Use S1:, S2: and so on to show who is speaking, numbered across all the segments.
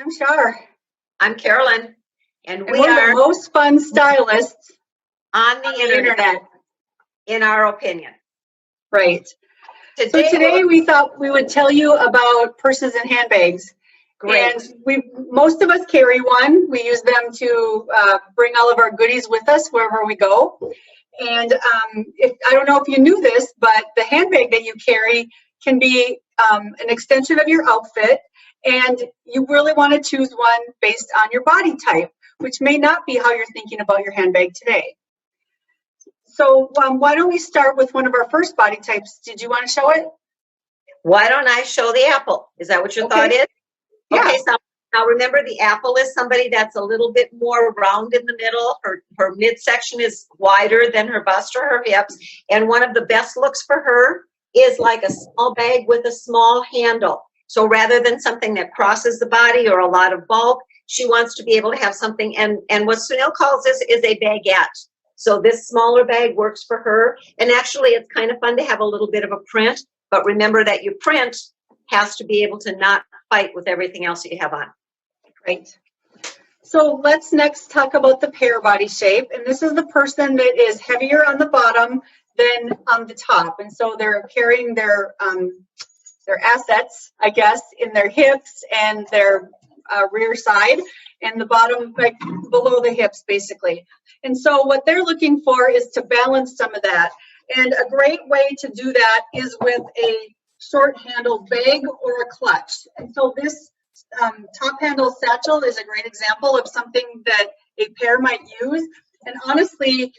S1: I'm Char.
S2: I'm Carolyn, and we
S1: we're
S2: are
S1: the most fun stylists
S2: on the internet, in our opinion.
S1: Right. Today we thought we would tell you about purses and handbags.
S2: Great.
S1: And most of us carry one. We use them to bring all of our goodies with us wherever we go. And I don't know if you knew this, but the handbag that you carry can be an extension of your outfit. And you really want to choose one based on your body type, which may not be how you're thinking about your handbag today. So why don't we start with one of our first body types? Did you want to show it?
S2: Why don't I show the apple? Is that what your thought is?
S1: Yeah.
S2: Okay, so now remember, the apple is somebody that's a little bit more round in the middle. Her midsection is wider than her bust or her hips. And one of the best looks for her is like a small bag with a small handle. So rather than something that crosses the body or a lot of bulk, she wants to be able to have something. And what Sunil calls this is a bagette. So this smaller bag works for her. And actually, it's kind of fun to have a little bit of a print. But remember that your print has to be able to not fight with everything else that you have on.
S1: Great. So let's next talk about the pear body shape. And this is the person that is heavier on the bottom than on the top. And so they're carrying their assets, I guess, in their hips and their rear side and the bottom, like below the hips, basically. And so what they're looking for is to balance some of that. And a great way to do that is with a short-handled bag or a clutch. And so this top-handle satchel is a great example of something that a pair might use. And honestly,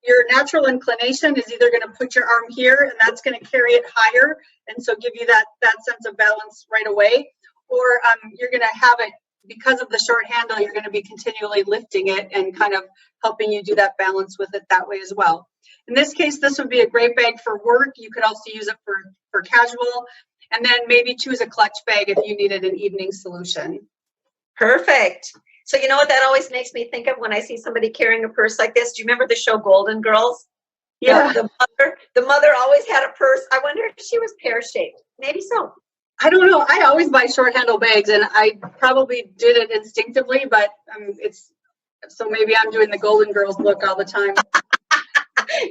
S1: your natural inclination is either going to put your arm here, and that's going to carry it higher, and so give you that sense of balance right away. Or you're going to have it, because of the short handle, you're going to be continually lifting it and kind of helping you do that balance with it that way as well. In this case, this would be a great bag for work. You could also use it for casual, and then maybe choose a clutch bag if you needed an evening solution.
S2: Perfect. So you know what that always makes me think of when I see somebody carrying a purse like this? Do you remember the show Golden Girls?
S1: Yeah.
S2: The mother always had a purse. I wonder if she was pear-shaped. Maybe so.
S1: I don't know. I always buy short handle bags, and I probably did it instinctively, but so maybe I'm doing the Golden Girls look all the time.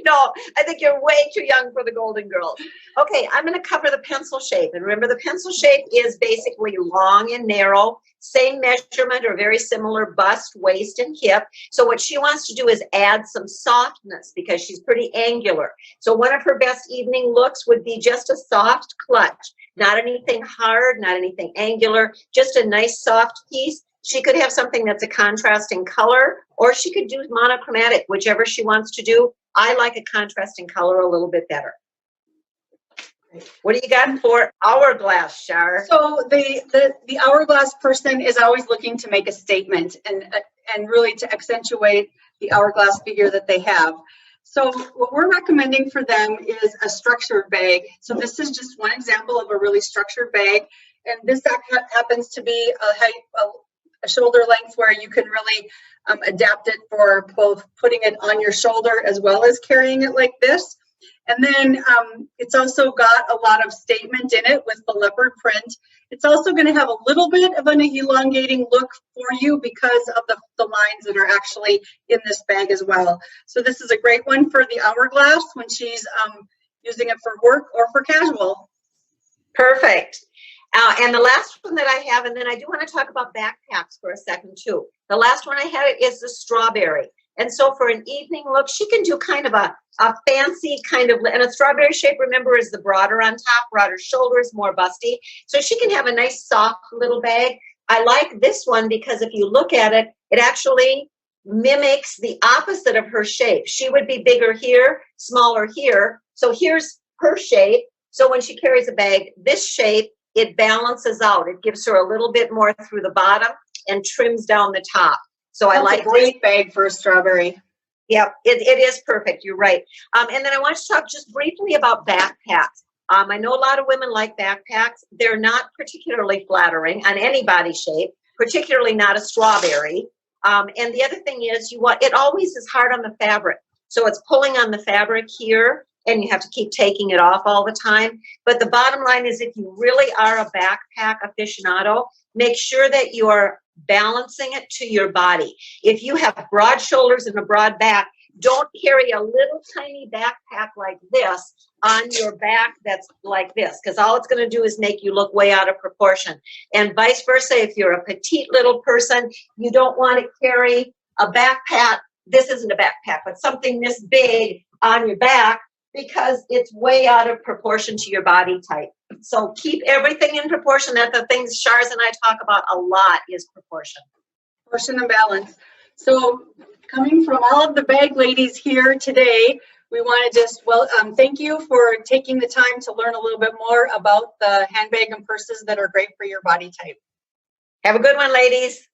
S2: No, I think you're way too young for the Golden Girls. Okay, I'm going to cover the pencil shape. And remember, the pencil shape is basically long and narrow, same measurement or very similar bust, waist, and hip. So what she wants to do is add some softness because she's pretty angular. So one of her best evening looks would be just a soft clutch, not anything hard, not anything angular, just a nice soft piece. She could have something that's a contrasting color, or she could do monochromatic, whichever she wants to do. I like a contrasting color a little bit better. What do you got for Hourglass, Char?
S1: So the Hourglass person is always looking to make a statement and really to accentuate the hourglass figure that they have. So what we're recommending for them is a structured bag. So this is just one example of a really structured bag. And this happens to be a shoulder length where you can really adapt it for both putting it on your shoulder as well as carrying it like this. And then it's also got a lot of statement in it with the leopard print. It's also going to have a little bit of an elongating look for you because of the lines that are actually in this bag as well. So this is a great one for the Hourglass when she's using it for work or for casual.
S2: Perfect. And the last one that I have, and then I do want to talk about backpacks for a second too. The last one I have is the strawberry. And so for an evening look, she can do kind of a fancy kind of, and a strawberry shape, remember, is the broader on top, broader shoulders, more busty. So she can have a nice soft little bag. I like this one because if you look at it, it actually mimics the opposite of her shape. She would be bigger here, smaller here. So here's her shape. So when she carries a bag, this shape, it balances out. It gives her a little bit more through the bottom and trims down the top. So I like
S1: a great bag for a strawberry.
S2: Yeah, it is perfect. You're right. And then I want to talk just briefly about backpacks. I know a lot of women like backpacks. They're not particularly flattering on any body shape, particularly not a strawberry. And the other thing is it always is hard on the fabric. So it's pulling on the fabric here. and you have to keep taking it off all the time. But the bottom line is, if you really are a backpack aficionado, make sure that you're balancing it to your body. If you have broad shoulders and a broad back, don't carry a little tiny backpack like this on your back that's like this, because all it's going to do is make you look way out of proportion. And vice versa, if you're a petite little person, you don't want to carry a backpack. This isn't a backpack, but something this big on your back, because it's way out of proportion to your body type. So keep everything in proportion. That's the things Chars and I talk about a lot, is proportion.
S1: Proportion and balance. So coming from all of the bag ladies here today, we want to just, thank you for taking the time to learn a little bit more about the handbag and purses that are great for your body type.
S2: Have a good one, ladies.